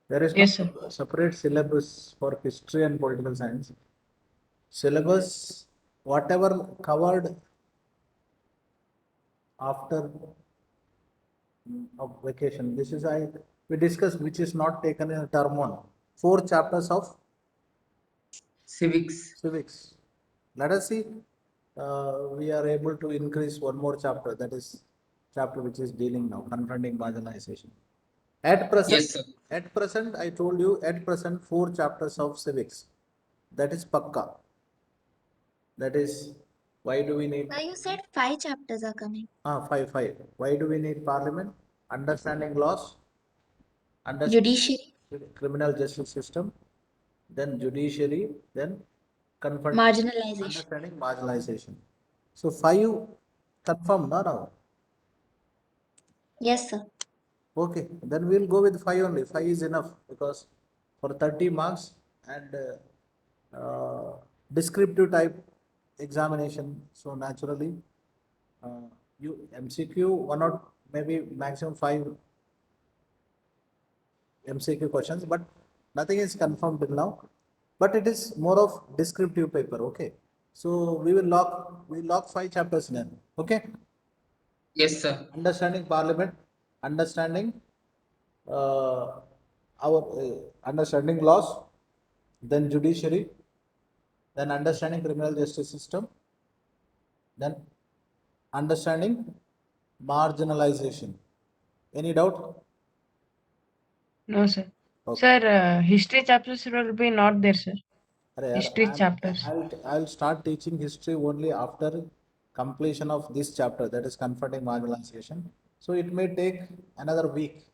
There is no Yes, sir. separate syllabus for history and political science. Syllabus, whatever covered after of vacation. This is we discussed which is not taken in term one. 4 chapters of Civics. civics. Let us see. We are able to increase one more chapter. That is chapter which is dealing now confronting marginalization. At present, Yes, sir. I told you at present 4 chapters of civics. That is pakka. That is why do we need You said 5 chapters are coming. five. Why do we need parliament? Understanding laws, understanding Judiciary, criminal justice system, then judiciary, then confront marginalization. understanding marginalization. So 5 confirm no now. Yes, sir. Okay, then we'll go with 5 only. 5 is enough because for 30 marks and descriptive type examination. So naturally, you MCQ one or maybe maximum 5 MCQ questions, but nothing is confirmed till now. But it is more of descriptive paper. Okay, so we lock 5 chapters then. Okay, Yes, sir. understanding parliament, understanding our understanding laws, then judiciary, then understanding criminal justice system, then understanding marginalization. Any doubt? No, sir. Okay. Sir, history chapters will be not there, sir. अरे यार, History chapters. I'll start teaching history only after completion of this chapter, that is confronting marginalization. So it may take another week.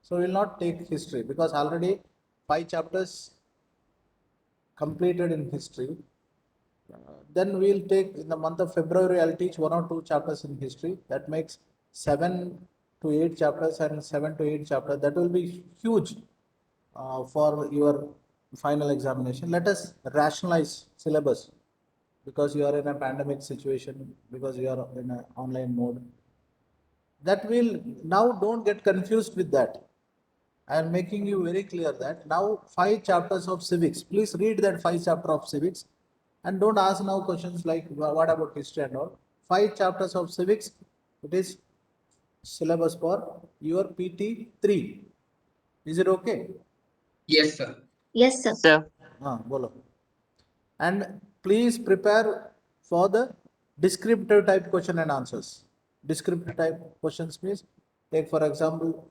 So we will not take history because already 5 chapters completed in history. Then we'll take in the month of February, I'll teach 1 or 2 chapters in history. That makes 7 to 8 chapters and 7 to 8 chapters. That will be huge for your final examination. Let us rationalize syllabus because you are in a pandemic situation, because you are in an online mode. That will now don't get confused with that. I am making you very clear that now 5 chapters of civics. Please read that 5 chapter of civics and don't ask now questions like what about history and all. 5 chapters of civics. It is syllabus for your PT3. Is it okay? Yes, sir. Yes, sir. Sir, Bolo. And please prepare for the descriptive type question and answers. Descriptive type questions means, take for example,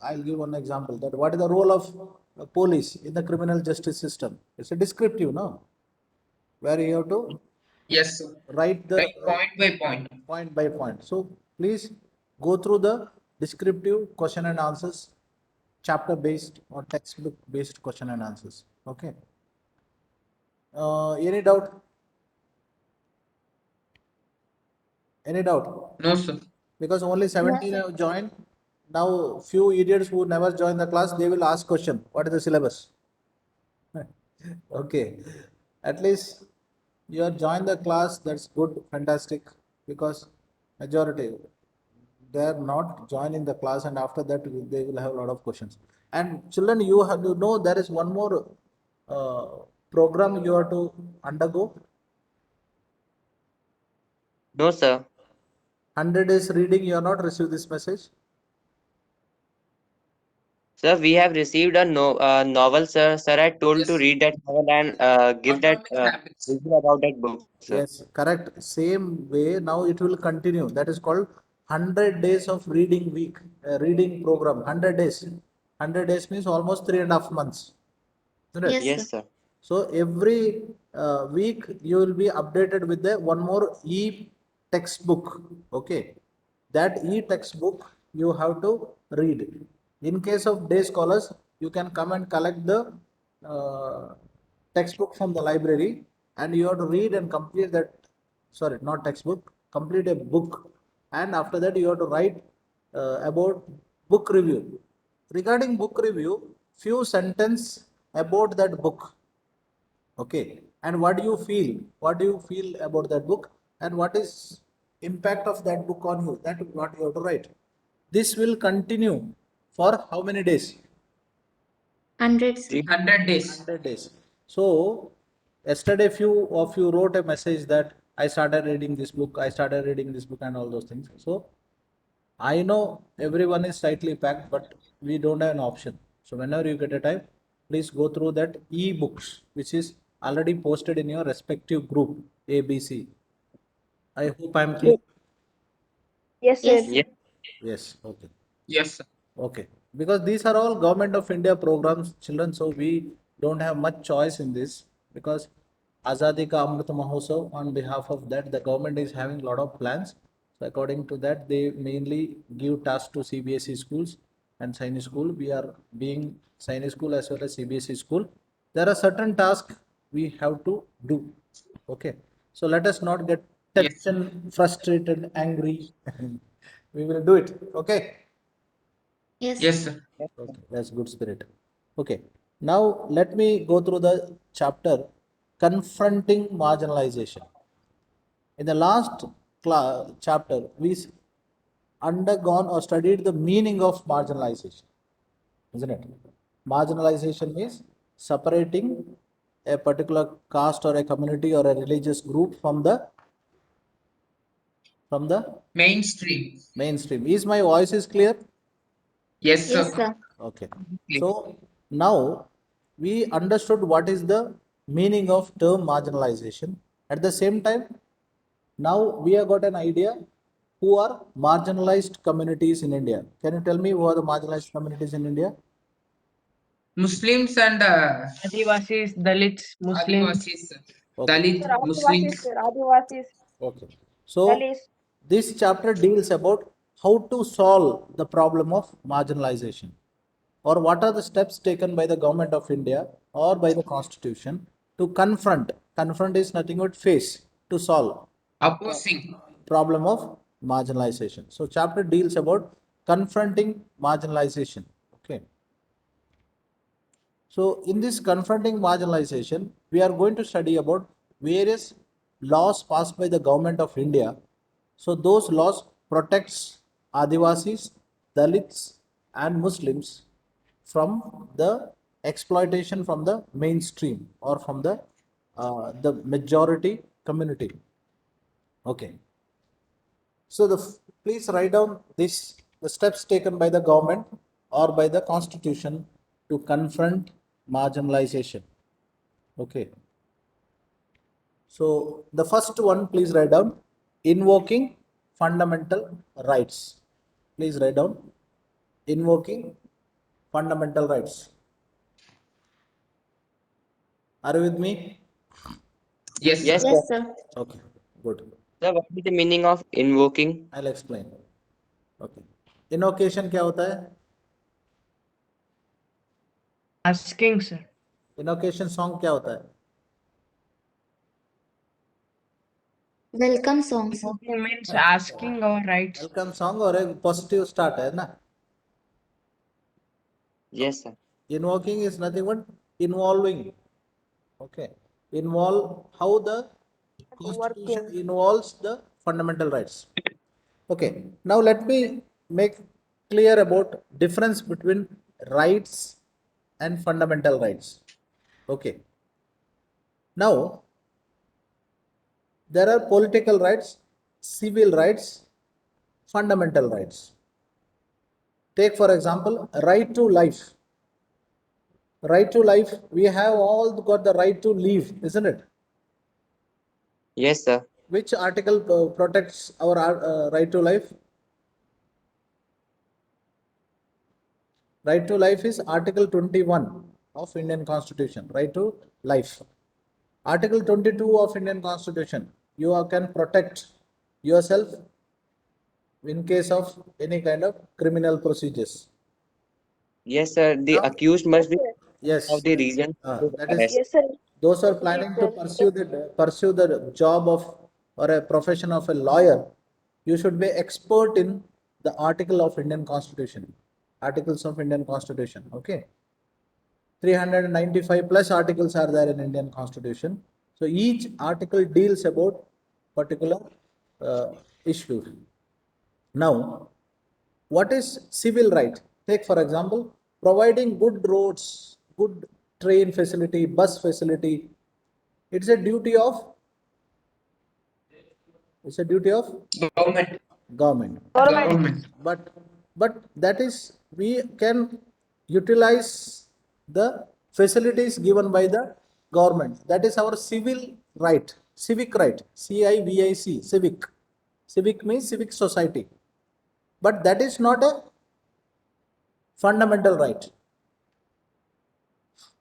I'll give one example that what is the role of police in the criminal justice system? It's a descriptive, no? Where you have to Yes, sir. write the Like point by point. point by point. So please go through the descriptive question and answers, chapter based or textbook based question and answers. Okay. Any doubt? Any doubt? No, sir. Because only 17 sir. have joined. Now, few idiots who never joined the class, they will ask question, what is the syllabus? Okay. At least you have joined the class, that's good, fantastic, because majority, they are not joining the class and after that they will have a lot of questions. And children, you have to know there is one more program you have to undergo. no, sir. 100 days reading, you have not received this message. Sir, we have received a novel, sir. Sir, I told to Yes. read that novel and give that Atomic habits. review about that book, sir. Yes, correct. Same way, now it will continue. That is called 100 days of reading week, reading program. 100 days. 100 days means almost 3.5 months. Isn't it? Yes, sir. Yes, sir. So every week you will be updated with the one more e-textbook. Okay. That e-textbook you have to read. In case of day scholars, you can come and collect the uh, textbook from the library and you have to read and complete that. Sorry, not textbook, complete a book. And after that, you have to write about book review. Regarding book review, few sentence about that book. Okay, and what do you feel? What do you feel about that book? And what is impact of that book on you? That is what you have to write. This will continue for how many days? 100, sir. 100 days. 100 days. So, yesterday, few of you wrote a message that I started reading this book, I started reading this book, and all those things. So, I know everyone is tightly packed, but we don't have an option. So, whenever you get a time, please go through that e-books, which is already posted in your respective group ABC. I hope I'm clear. Yes, Yes, Yes. sir. Yes, okay. Yes, sir. Okay, because these are all government of India programs, children, so we don't have much choice in this because Azadi Ka Amrit Mahotsav, on behalf of that, the government is having a lot of plans. So according to that, they mainly give tasks to CBSE schools and Sainik school. We are being Sainik school as well as CBSE school. There are certain tasks we have to do. Okay, so let us not get Yes. tension, frustrated, angry. We will do it. Okay. Yes, Yes, sir. sir. Okay, that's good spirit. Okay, now let me go through the chapter confronting marginalization. In the last chapter, we undergone or studied the meaning of marginalization, isn't it? Marginalization is separating a particular caste or a community or a religious group from the Mainstream. mainstream. Is my voice is clear? Yes, Yes, sir. sir. Okay. Clear. So now we understood what is the meaning of term marginalization. At the same time, now we have got an idea who are marginalized communities in India. Can you tell me who are the marginalized communities in India? Muslims and Adivasis, Dalits, Muslims. Adivasis, Okay. Dalit, Sir, Adivasis, Muslims. sir, Adivasis, Okay. So Dalits. this chapter deals about how to solve the problem of marginalization, or what are the steps taken by the government of India or by the constitution to confront is nothing but face, to solve Opposing. problem of marginalization. So chapter deals about confronting marginalization. Okay. So in this confronting marginalization, we are going to study about various laws passed by the government of India. So those laws protects Adivasis, Dalits, and Muslims from the exploitation from the mainstream or from the majority community. Okay. So please write down this the steps taken by the government or by the constitution to confront marginalization. Okay. So the first one, please write down invoking fundamental rights. Please write down invoking fundamental rights. Are you with me? Yes, Yes, sir. sir. Yes, sir. Okay, good. Sir, what is the meaning of invoking? I'll explain. Okay. Invocation क्या होता है? Asking, sir. Invocation song क्या होता है? Welcome song, sir. Invoking means asking our rights. Welcome song और एक positive start है ना. Yes, sir. Invoking is nothing but involving. Okay. Involve how the constitution Working. involves the fundamental rights. Okay. Now let me make clear about difference between rights and fundamental rights. Okay. Now there are political rights, civil rights, fundamental rights. Take for example, right to life. Right to life, we have all got the right to live, isn't it? Yes, sir. Which article protects our right to life? Right to life is Article 21 of Indian Constitution. Right to life. Article 22 of Indian Constitution. You can protect yourself in case of any kind of criminal procedures. Yes, sir. The Now, accused must be Yes, sir. yes, of the region to that is arrest. Yes, sir. those who are planning to pursue the job of or a profession of a lawyer, you should be expert in the article of Indian Constitution, articles of Indian Constitution. Okay, 395 plus articles are there in Indian Constitution. So each article deals about particular issue. Now, what is civil right? Take for example, providing good roads, good train facility, bus facility. It's a duty of Government. government. Government. But that is, we can utilize the facilities given by the government. That is our civil right, civic right, CIVIC, civic. Civic means civic society. But that is not a fundamental right.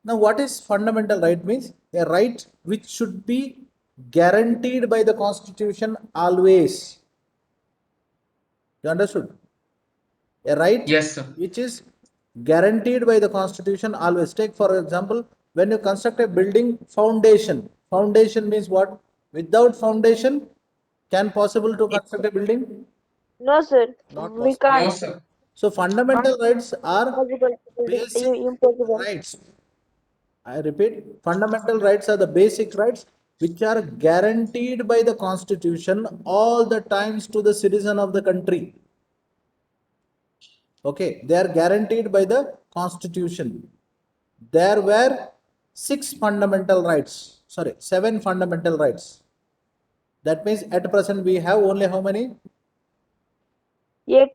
Now, what is fundamental right means? A right which should be guaranteed by the constitution always. You understood? A right Yes, sir. which is guaranteed by the constitution always. Take for example, when you construct a building, foundation means what? Without foundation, can possible to construct a building? No, sir. Not We possible. No, can't. sir. So fundamental rights are Possible. basic Impossible. rights. I repeat, fundamental rights are the basic rights which are guaranteed by the constitution all the times to the citizen of the country. Okay, they are guaranteed by the constitution. There were seven fundamental rights. That means at present we have only how many? 8.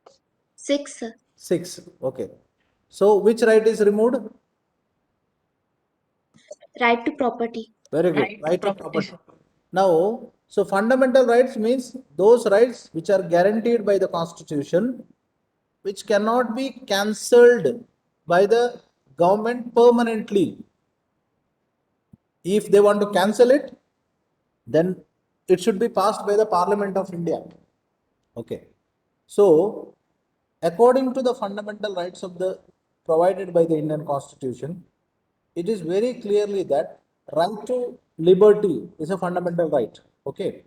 6, sir. 6. Okay. So which right is removed? Right to property. Very good. Right to Right to property, property. Now, so fundamental rights means those rights which are guaranteed by the constitution, which cannot be cancelled by the government permanently. If they want to cancel it, then it should be passed by the Parliament of India. Okay. So, according to the fundamental rights of the provided by the Indian Constitution, it is very clearly that right to liberty is a fundamental right. Okay.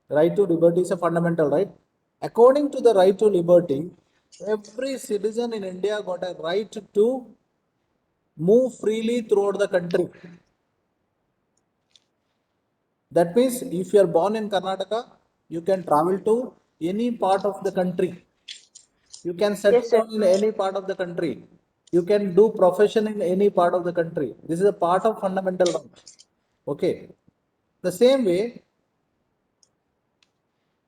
Right to liberty is a fundamental right. According to the right to liberty, every citizen in India got a right to move freely throughout the country. That means if you are born in Karnataka, you can travel to any part of the country. You can settle Yes, sir. down in any part of the country. You can do profession in any part of the country. This is a part of fundamental right. Okay. The same way,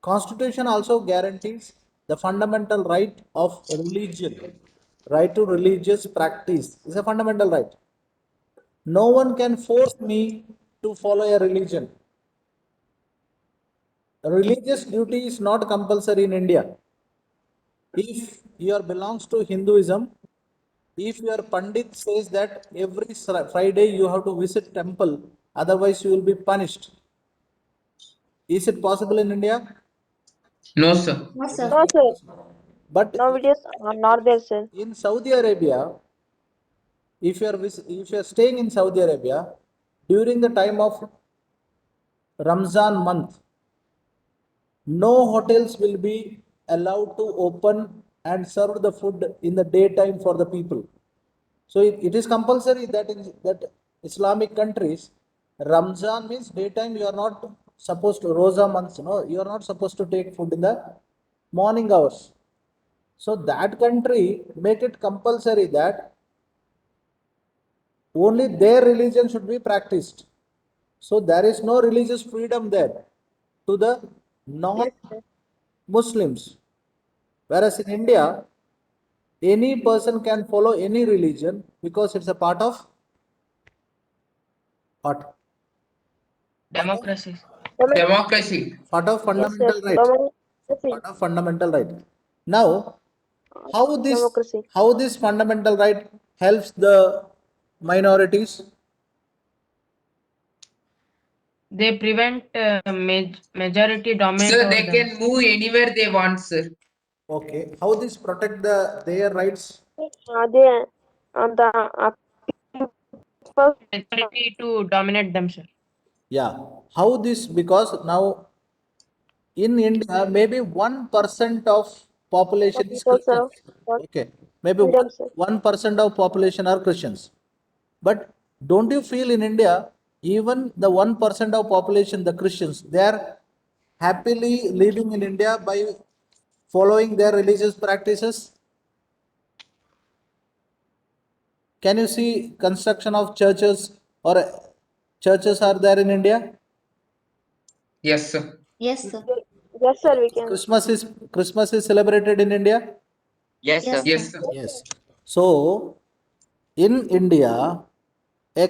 Constitution also guarantees the fundamental right of religion. Right to religious practice is a fundamental right. No one can force me to follow a religion. Religious duty is not compulsory in India. If you belongs to Hinduism, if your Pandit says that every Friday you have to visit temple, otherwise you will be punished. Is it possible in India? No, sir. No, sir. No, sir. But Nowadays are not there, sir. in Saudi Arabia, if you are staying in Saudi Arabia during the time of Ramzan month, no hotels will be allowed to open and serve the food in the daytime for the people. So it is compulsory that in that Islamic countries, Ramzan means daytime you are not supposed to, Rosa months, no, you are not supposed to take food in the morning hours. So that country make it compulsory that only their religion should be practiced. So there is no religious freedom there to the non-Muslims. Whereas in India, any person can follow any religion because it's a part of what? democracy. Democracy. Part of Yes, sir. fundamental right. Democracy. Part of fundamental right. Now, how Democracy. this fundamental right helps the minorities? They prevent majority dominate Sir, over they them. can move anywhere they want, sir. Okay. How this protect their rights? They the people Majority to dominate them, sir. Yeah. How this? Because now in India, maybe 1% of population is people, sir, Christians. for Okay. Maybe freedom, sir. 1% of population are Christians. But don't you feel in India, even the 1% of population, the Christians, they are happily living in India by following their religious practices? Can you see construction of churches or churches are there in India? Yes, sir. Yes, sir. Yes, sir, we can. Christmas is celebrated in India? Yes, Yes, sir. Yes, sir. Yes. So in India, a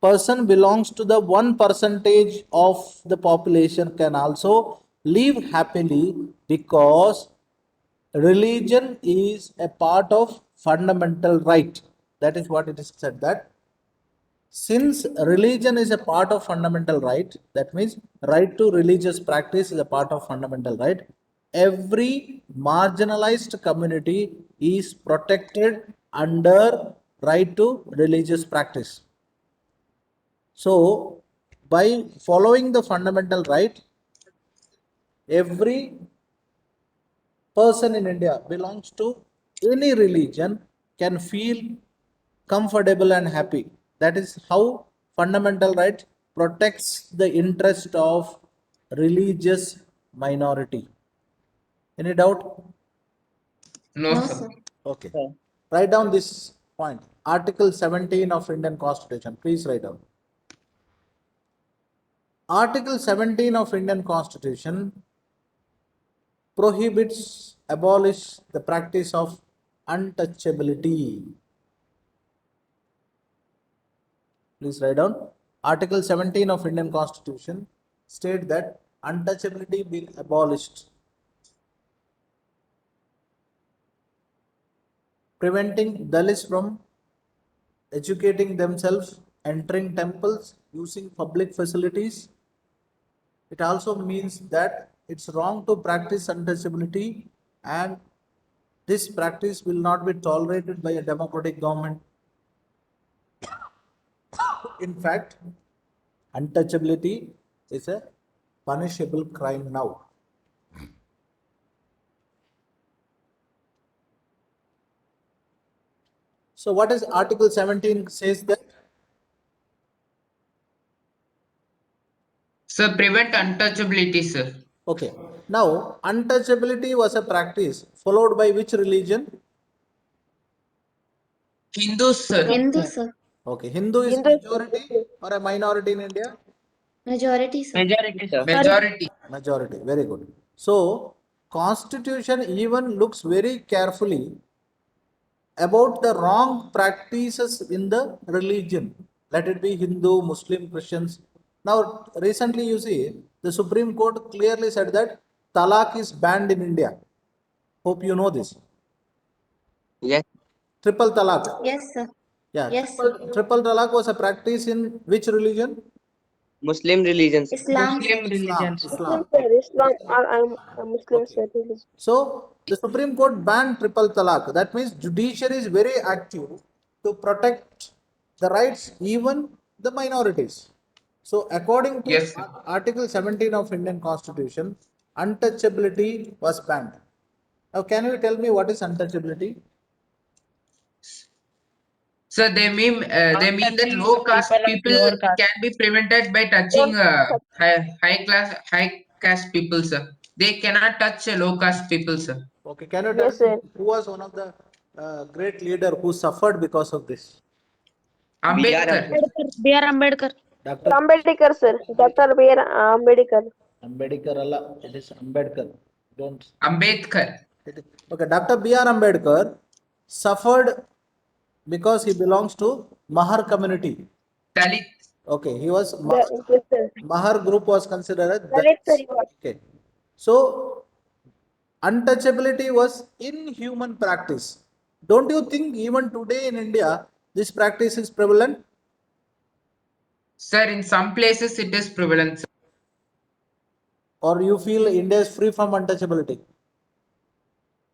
person belongs to the 1% of the population can also live happily because religion is a part of fundamental right. That is what it is said, that since religion is a part of fundamental right, that means right to religious practice is a part of fundamental right, every marginalized community is protected under right to religious practice. So by following the fundamental right, every person in India belongs to any religion can feel comfortable and happy. That is how fundamental right protects the interest of religious minority. Any doubt? No, no, sir. sir. Okay. Sir. Write down this point. Article 17 of Indian Constitution. Please write down. Article 17 of Indian Constitution prohibits, abolish the practice of untouchability. Please write down. Article 17 of Indian Constitution state that untouchability be abolished, preventing Dalits from educating themselves, entering temples, using public facilities. It also means that it's wrong to practice untouchability, and this practice will not be tolerated by a democratic government. In fact, untouchability is a punishable crime now. So what is Article 17 says that? Sir, prevent untouchability, sir. Okay. Now, untouchability was a practice followed by which religion? Hindus, sir. Hindu, sir. Okay. Hindu is Hindu- majority or a minority in India? Majority, sir. Majority, sir. Majority. Majority. Very good. So, Constitution even looks very carefully about the wrong practices in the religion. Let it be Hindu, Muslim, Christians. Now, recently you see the Supreme Court clearly said that talaq is banned in India. Hope you know this. Yes. Triple talaq. Yes, sir. Yeah. Yes, Triple talaq was a practice in which religion? Muslim religions. Islam, Muslim sir. religion, sir. Muslim, Islam. sir. Islam. I'm a Muslim, sir. So the Supreme Court banned triple talaq. That means judiciary is very active to protect the rights, even the minorities. So according to Yes, sir. Article 17 of Indian Constitution, untouchability was banned. Now can you tell me what is untouchability? Sir, they mean that touching low the caste people of people lower caste. can be prevented by touching high caste people, sir. They cannot touch low caste people, sir. Okay, can you tell Yes, me sir. who was one of the great leader who suffered because of this? Ambedkar. B.R. Ambedkar. Dr. Ambedkar, sir. Dr. B.R. Ambedkar. Ambedkar Allah, it is Ambedkar. Don't. Ambedkar. Okay, Dr. B.R. Ambedkar suffered because he belongs to Mahar community. Dalit. Okay, he was Yes, sir. Mahar group was considered as Dalit, sir, Dalits. he was. Okay, so untouchability was inhuman practice. Don't you think even today in India this practice is prevalent? Sir, in some places it is prevalent, sir. Or you feel India is free from untouchability?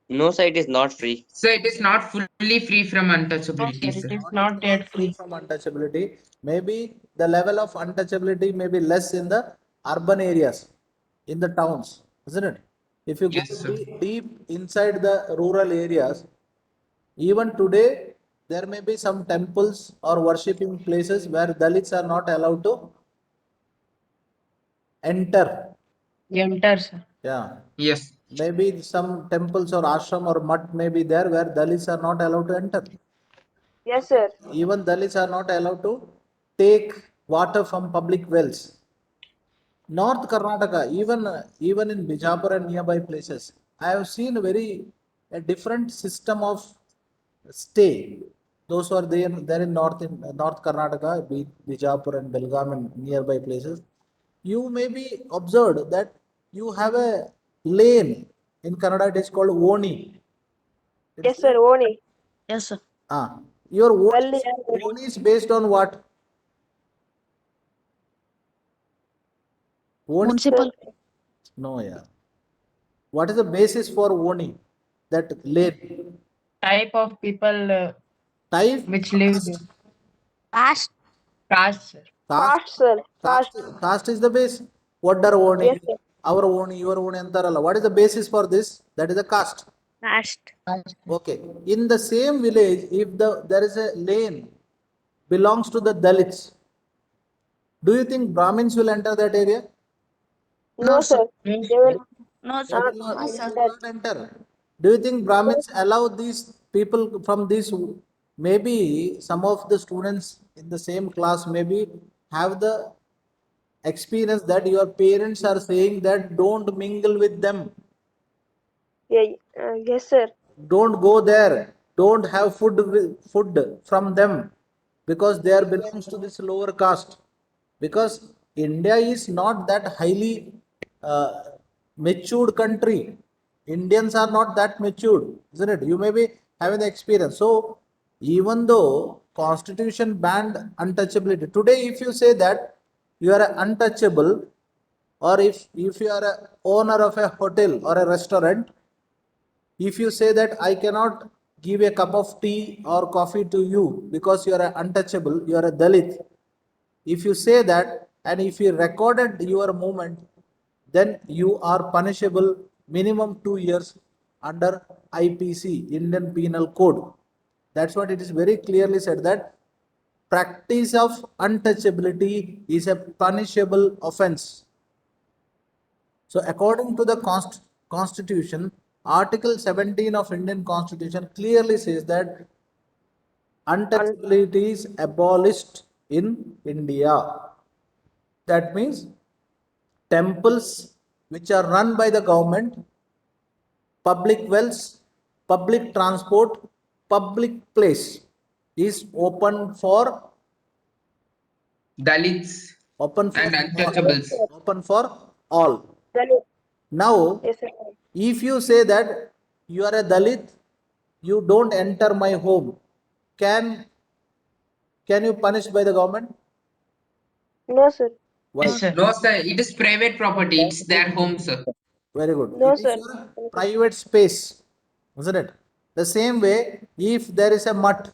No, sir, it is not free. So it is not fully free from No, untouchability, sir, sir. it is not yet free. From untouchability, maybe the level of untouchability may be less in the urban areas, in the towns, isn't it? If you go Yes, sir. deep inside the rural areas, even today there may be some temples or worshipping places where Dalits are not allowed to enter. Enter, sir. Yeah, Yes. maybe some temples or ashram or mutt may be there where Dalits are not allowed to enter. Yes, sir. Even Dalits are not allowed to take water from public wells. North Karnataka, even in Bijapur and nearby places, I have seen a different system of stay. Those who are there in North Karnataka, Bijapur and Belgaum and nearby places, you may be observed that you have a lane in Kannada. It is called Oni. It is Yes, sir. Oni. Yes, sir. Your Valli. Oni is based on what? Oni? Municipal. No, yeah. What is the basis for Oni? That lane Type of people type, which live there. Past. Caste, sir. Fast, sir. Fast. caste is the base. What are Oni? Yes, sir. Our Oni, your Oni antarala. What is the basis for this? That is the caste. Past. Caste. Okay. In the same village, if there is a lane belongs to the Dalits, do you think Brahmins will enter that area? No, sir. No, They will No, They sir. will not, No, they sir. will not enter. Do you think Brahmins allow these people from this? Maybe some of the students in the same class maybe have the experience that your parents are saying that don't mingle with them, Yeah. Yes, sir. don't go there, don't have food from them because they are belongs to this lower caste. Because India is not that highly matured country. Indians are not that matured, isn't it? You may be having the experience. So even though Constitution banned untouchability, today if you say that you are untouchable, or if you are a owner of a hotel or a restaurant, if you say that I cannot give a cup of tea or coffee to you because you are untouchable, you are a Dalit, if you say that and if you recorded your movement, then you are punishable minimum 2 years under IPC, Indian Penal Code. That's what it is very clearly said that practice of untouchability is a punishable offense. So according to the Constitution, Article 17 of Indian Constitution clearly says that untouchability is abolished in India. That means temples which are run by the government, public wells, public transport, public place is Dalits open for and all. untouchables. Open for all. Dalit. Now, Yes, sir. if you say that you are a Dalit, you don't enter my home, can you punish by the government? No, sir. Why? Yes, sir. No, sir. It is private property. It's their home, sir. Very good. No, It is sir. your private space, isn't it? The same way, if there is a mutt,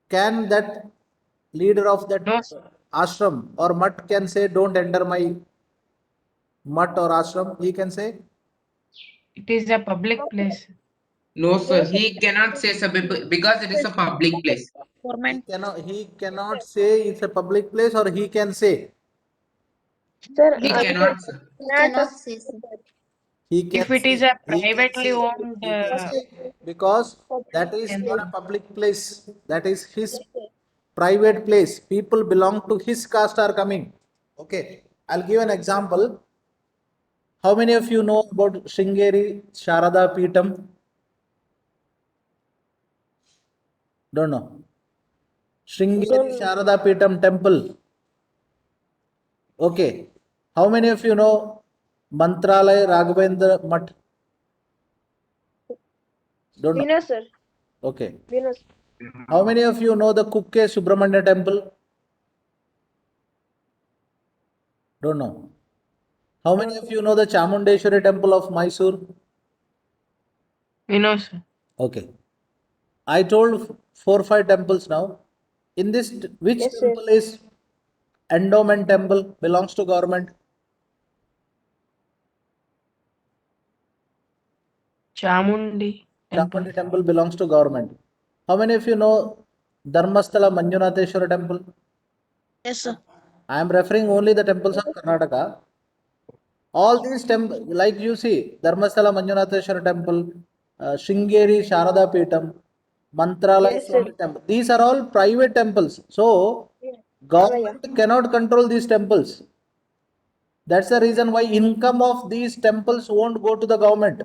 can that leader of that No, sir. ashram or mutt can say, don't enter my mutt or ashram? He can say, It is a public place. No, sir. He cannot say sir because it is a public place. Government. he cannot say it's a public place, or he can say. Sir, He cannot, sir. You cannot say so. He can If it say, is a he can privately say, owned, he can say, because that is not a public place. That is his private place. People belong to his caste are coming. Okay, I'll give an example. How many of you know about Sringeri Sharada Peetam? Don't know. Sringeri Sharada Peetam temple. Okay. How many of you know Mantralaya Raghavendra Mutt? Don't we know. know, sir. Okay. We know. How many of you know the Kukke Subramanya temple? Don't know. How many of you know the Chamundeshwari temple of Mysore? you know, sir. Okay. I told 4 5 temples now. In this, which Yes, sir. temple is endowment temple, belongs to government? Chamundi temple. Chamundi temple belongs to government. How many of you know Dharmasthala Manjunatheshwara temple? Yes, sir. I am referring only the temples of Karnataka. All these temples, like you see, Dharmasthala Manjunatheshwara temple, Shringeri Sharada Peetham, Mantralaya Yes, Swami sir. temple. These are all private temples. So Yeah. government cannot control these temples. That's the reason why income of these temples won't go to the government.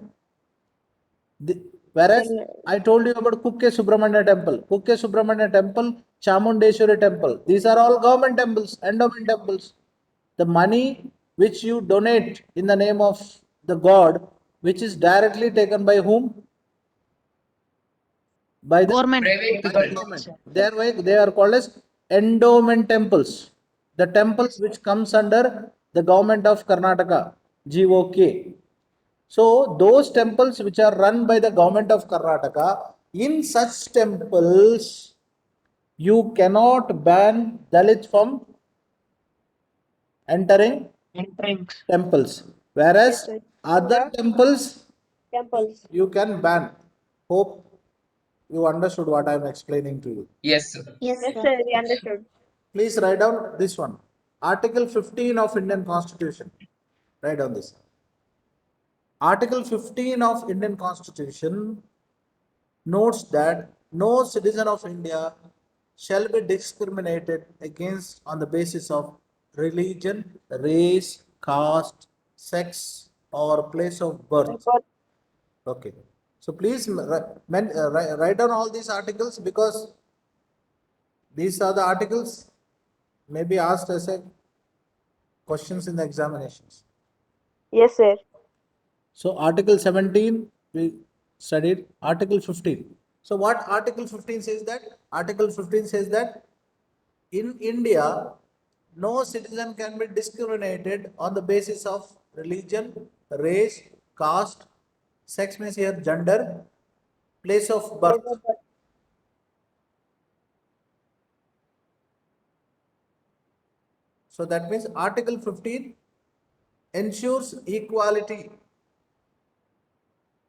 Whereas Then, I told you about Kukke Subramanya temple, Chamundeshwari temple. These are all government temples, endowment temples. The money which you donate in the name of the god, which is directly taken by whom? By the Government. Private by the people. government. They are called as endowment temples. The temples which comes under the government of Karnataka, GOK. So those temples which are run by the government of Karnataka, in such temples, you cannot ban Dalits from entering Entrance. temples. yes, Whereas sir. other Yeah. temples, Temples. you can ban. Hope you understood what I am explaining to you. Yes, sir. Yes, Yes, sir. sir. We understood. Please write down this one. Article 15 of Indian Constitution. Write down this. Article 15 of Indian Constitution notes that no citizen of India shall be discriminated against on the basis of religion, race, caste, sex, or place of birth. But Okay. So please write down all these articles because these are the articles may be asked as a questions in the examinations. yes, sir. So Article 17 we studied. Article 15. So what Article 15 says that? Article 15 says that in India, no citizen can be discriminated on the basis of religion, race, caste, sex means here gender, place of birth. So that means Article 15 ensures equality.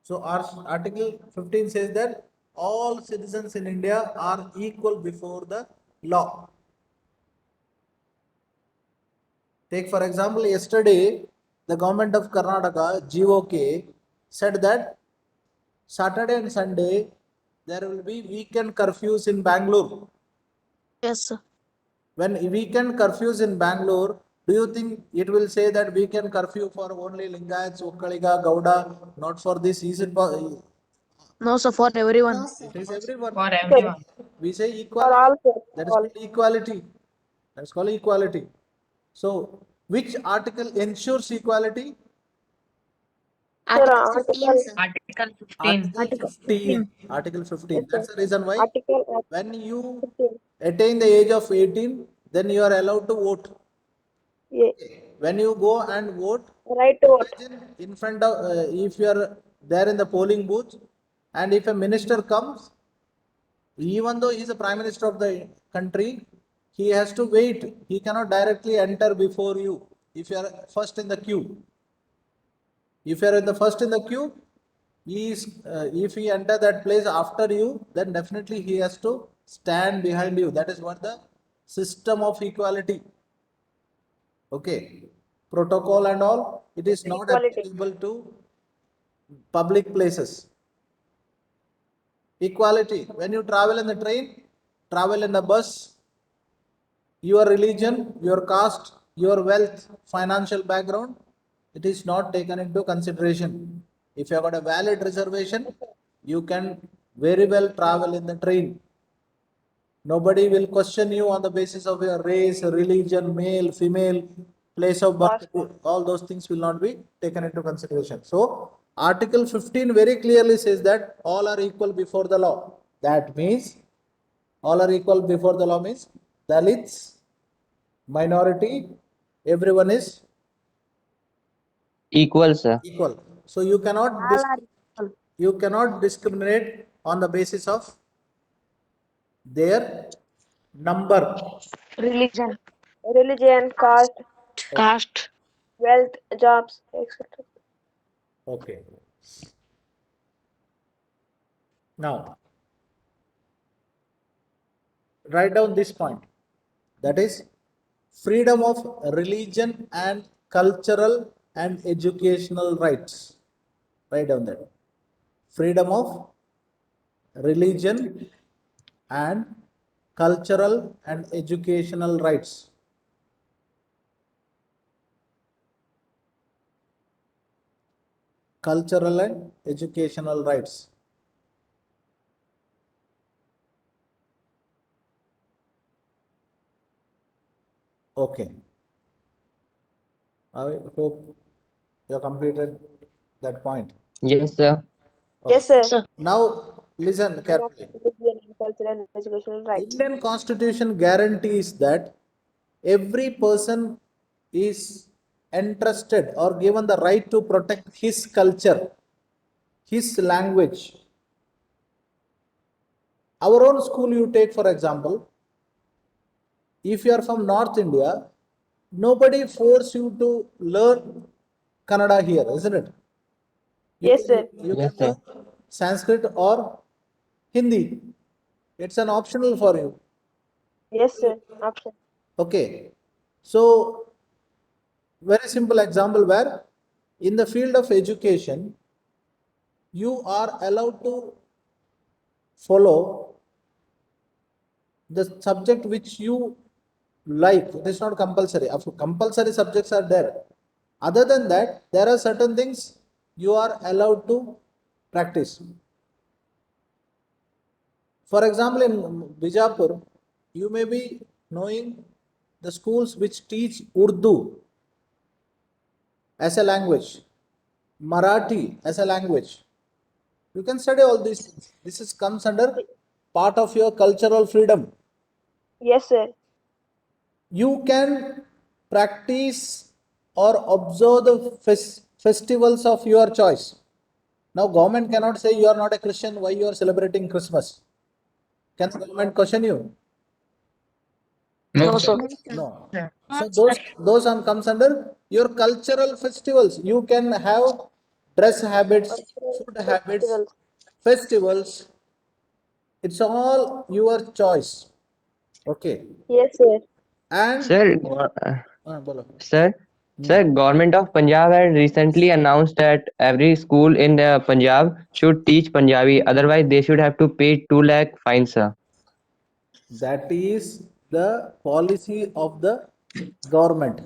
So our Article 15 says that all citizens in India are equal before the law. Take for example, yesterday the government of Karnataka, GOK, said that Saturday and Sunday there will be weekend curfews in Bangalore. Yes, sir. When weekend curfews in Bangalore, do you think it will say that weekend curfew for only Lingayats, Okkaliga, Gauda, not for this? Is it? No, sir, for everyone. No, sir. It is everyone. For everyone. We say For equality. all, sir. That is All. called equality. That's called equality. So, which article ensures equality? Article Article- 15, sir. Article 15. Article 15. Article 15. Yes, sir. That's the reason why Article when you 15. attain the age of 18, then you are allowed to vote. Yeah. When you go and vote, Right to vote. imagine in front of, if you are there in the polling booth, and if a minister comes, even though he is the prime minister of the country, he has to wait. He cannot directly enter before you if you are first in the queue. If you are in the first in the queue, if he enter that place after you, then definitely he has to stand behind you. That is what the system of equality. Okay, protocol and all. It is not Equality. applicable to public places. Equality. When you travel in the train, travel in the bus, your religion, your caste, your wealth, financial background, it is not taken into consideration. If you have got a valid reservation, you can very well travel in the train. Nobody will question you on the basis of your race, religion, male, female, place of birth. All those things will not be taken into consideration. So, Article 15 very clearly says that all are equal before the law. That means all are equal before the law means Dalits, minority, everyone is Equal, sir. equal. So you cannot All are equal. you cannot discriminate on the basis of their number. Religion. Religion, caste, Caste. wealth, jobs, etc. Okay. Now, write down this point. That is freedom of religion and cultural and educational rights. Write down that. freedom of religion and cultural and educational rights. Cultural and educational rights. Okay. I hope you have completed that point. Yes, sir. Yes, sir. Sir. Now listen carefully. Religion and cultural and educational rights. Indian Constitution guarantees that every person is entrusted or given the right to protect his culture, his language. Our own school, you take for example, if you are from North India, nobody force you to learn Kannada here, isn't it? Yes, sir. You Yes, can learn Sanskrit or Hindi. It's an optional for you. Yes, sir. Option. Okay. So, very simple example where in the field of education, you are allowed to follow the subject which you like. It is not compulsory. Compulsory subjects are there. Other than that, there are certain things you are allowed to practice. For example, in Bijapur, you may be knowing the schools which teach Urdu as a language, Marathi as a language. You can study all these things. Comes under part of your cultural freedom. Yes, sir. You can practice or observe the festivals of your choice. Now, government cannot say you are not a Christian, why you are celebrating Christmas? Can the government question you? No, No, sir. sir. No. So those comes under your cultural festivals. You can have dress habits, food habits, Festivals. festivals. It's all your choice. Okay. Yes, sir. And Sir, bolo. sir, sir, Government of Punjab had recently announced that every school in the Punjab should teach Punjabi. Otherwise, they should have to pay 2 lakh fine, sir. That is the policy of the government.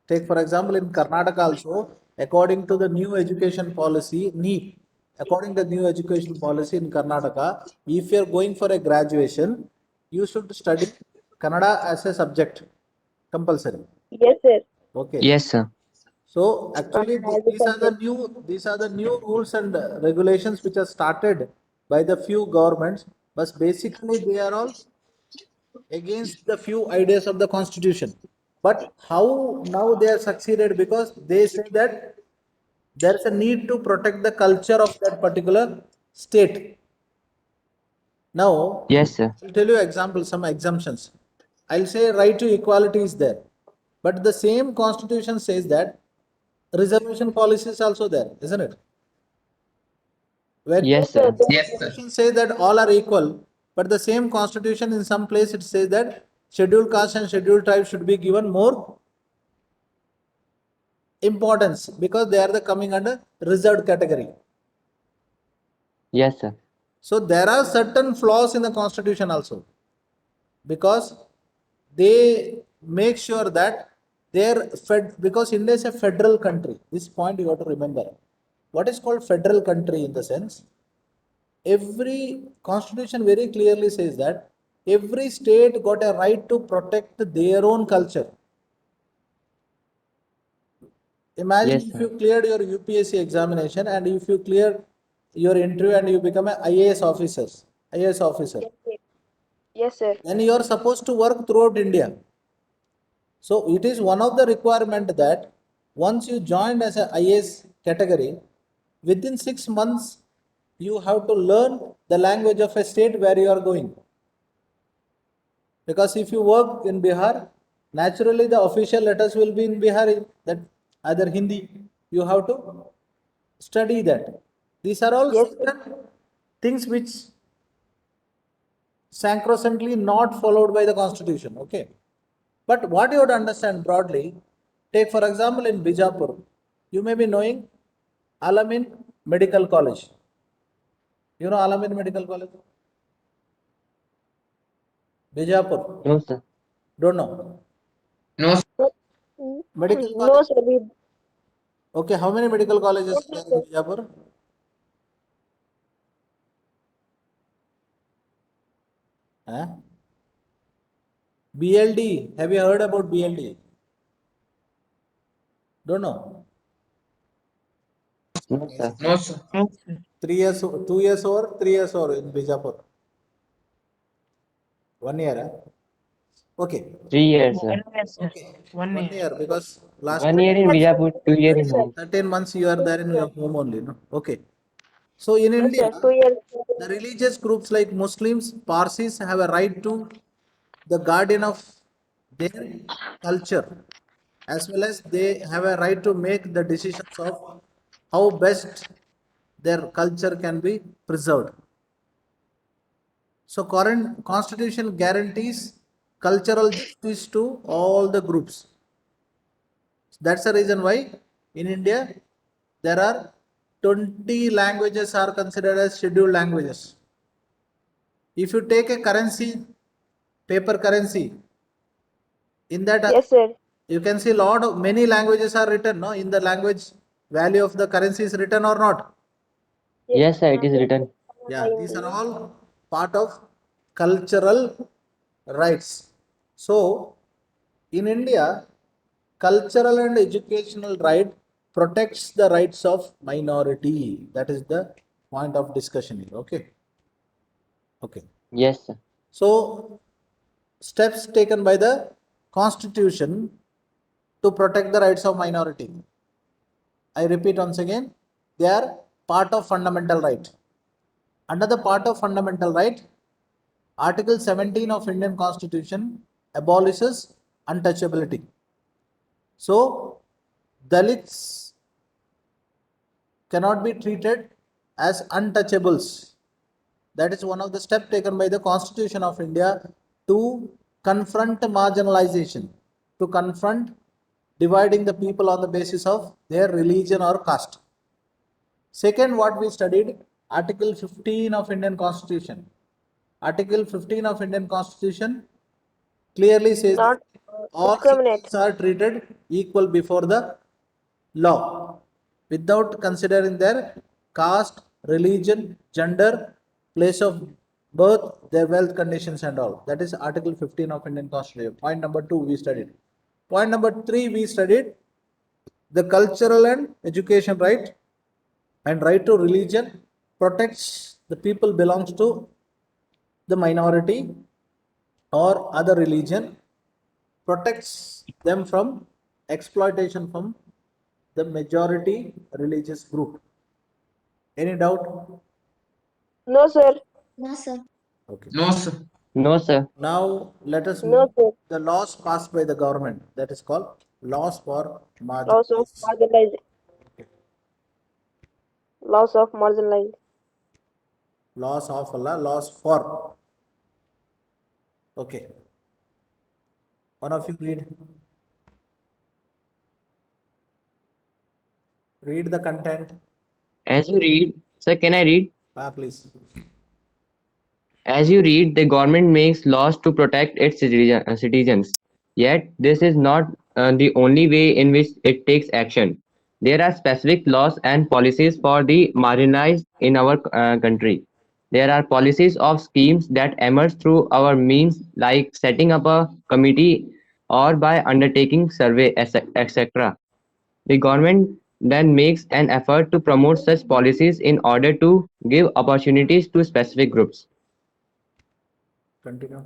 Take for example in Karnataka also, according to the new education policy, NEEP, according to the new education policy in Karnataka, if you are going for a graduation, you should study Kannada as a subject, compulsory. Yes, sir. Okay. Yes, sir. So actually As a subject. these are the new rules and regulations which are started by the few governments, but basically they are all against the few ideas of the constitution. But how now they are succeeded? Because they say that there is a need to protect the culture of that particular state. Now, Yes, sir. I'll tell you examples, some exemptions. I'll say right to equality is there, but the same constitution says that reservation policy is also there, isn't it? When Yes, sir. Yes, sir. constitution says that all are equal, but the same constitution in some place it says that scheduled caste and scheduled tribe should be given more importance because they are the coming under reserved category. Yes, sir. So there are certain flaws in the constitution also because they make sure that because India is a federal country. This point you have to remember. What is called federal country in the sense? Every constitution very clearly says that every state got a right to protect their own culture. Imagine Yes, if sir. you cleared your UPSC examination and if you clear your interview and you become an IAS officer, Yes, sir. then you are supposed to work throughout India. So it is one of the requirement that once you joined as a IAS category, within 6 months you have to learn the language of a state where you are going. Because if you work in Bihar, naturally the official letters will be in Bihari, that either Hindi, you have to study that. These are all Yes, certain things which sacrosanctly not followed by the constitution. Okay. But what you have to understand broadly, take for example in Bijapur, you may be knowing Alamin Medical College. You know Alamin Medical College? Bijapur? No, sir. Don't know. No, sir. Medical No, college? sir. We Okay, how many medical colleges are there in Bijapur? Huh? BLD, have you heard about BLD? Don't know. No, sir. No, sir. No, sir. 3 years, 2 years over, 3 years over in Bijapur. 1 year, huh? Okay. 3 years, sir. 1 year, sir. Okay. 1 year. Year because last 1 year in Bijapur, 2 years in home. 13 months you are there in your home only, no? Okay. So in yes, India, sir. 2 years. the religious groups like Muslims, Parsis have a right to the guardian of their culture, as well as they have a right to make the decisions of how best their culture can be preserved. So current constitution guarantees cultural justice to all the groups. That's the reason why in India there are 20 languages are considered as scheduled languages. If you take a currency, paper currency, in that Yes, sir. you can see lot of many languages are written, no? In the language value of the currency is written or not? Yes, sir, it is written. Yeah, these are all part of cultural rights. So, in India, cultural and educational right protects the rights of minority. That is the point of discussion here. Okay. Okay. Yes, sir. So, steps taken by the Constitution to protect the rights of minority. I repeat once again, they are part of fundamental right. Under the part of fundamental right, Article 17 of Indian Constitution abolishes untouchability. So, Dalits cannot be treated as untouchables. That is one of the steps taken by the Constitution of India to confront marginalization, to confront dividing the people on the basis of their religion or caste. Second, what we studied, Article 15 of Indian Constitution. Article 15 of Indian Constitution clearly says Not that all discriminate. Indians are treated equal before the law without considering their caste, religion, gender, place of birth, their wealth conditions and all. That is Article 15 of Indian Constitution. Point number 2 we studied. Point number 3 we studied the cultural and education right and right to religion protects the people belongs to the minority or other religion, protects them from exploitation from the majority religious group. Any doubt? No, sir. No, sir. Okay. No, sir. No, sir. Now let us No, move sir. the laws passed by the government. That is called laws for Loss of marginalized. marginalized. Loss of marginalized. Laws of Allah, laws for. Okay. One of you read. Read the content. As you read, sir, can I read? Please. As you read, the government makes laws to protect its citizens. Yet, this is not the only way in which it takes action. There are specific laws and policies for the marginalized in our country. There are policies of schemes that emerge through our means, like setting up a committee or by undertaking survey, etc. The government then makes an effort to promote such policies in order to give opportunities to specific groups. Continue.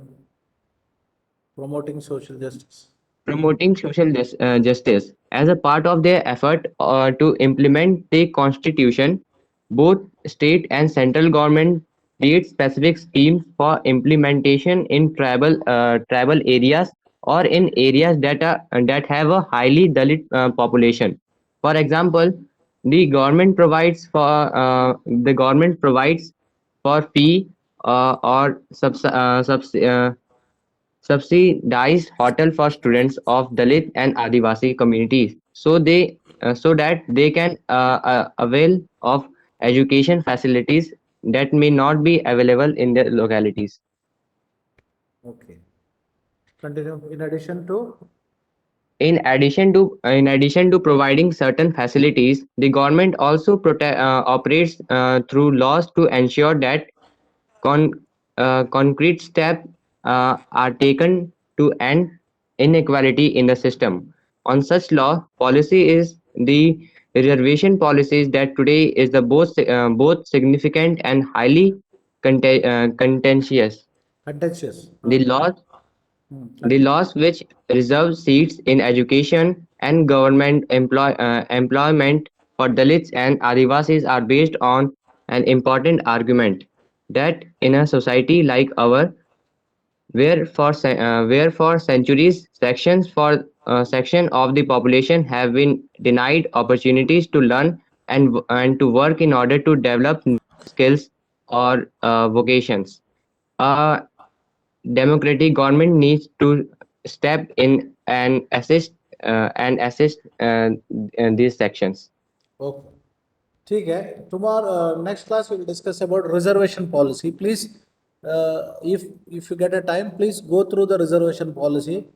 Promoting social justice. Promoting social justice. As a part of their effort to implement the constitution, both state and central government create specific schemes for implementation in tribal areas or in areas that have a highly Dalit population. For example, the government provides for fee or subsidized hotel for students of Dalit and Adivasi communities, so that they can avail of education facilities that may not be available in their localities. Okay. Continue. In addition to, In addition to providing certain facilities, the government also operates through laws to ensure that concrete steps are taken to end inequality in the system. On such law policy is the reservation policies that today is the both significant and highly contentious. contentious. The laws which reserve seats in education and government employment for Dalits and Adivasis are based on an important argument that in a society like our, where for centuries section of the population have been denied opportunities to learn and to work in order to develop skills or vocations. A democratic government needs to step in and assist these sections. Okay. ठीक है. Tomorrow, next class we will discuss about reservation policy. Please, if you get a time, please go through the reservation policy,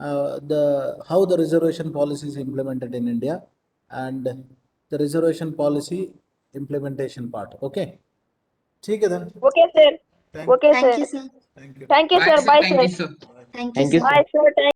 how the reservation policy is implemented in India, and the reservation policy implementation part. Okay. ठीक है then. Okay, sir. Thank Okay, Thank sir. you, sir. Thank you. Thank you, Bye, sir. sir. Bye, Thank you, sir. sir. Thank you, Thank you, sir. sir. Bye, sir. Thank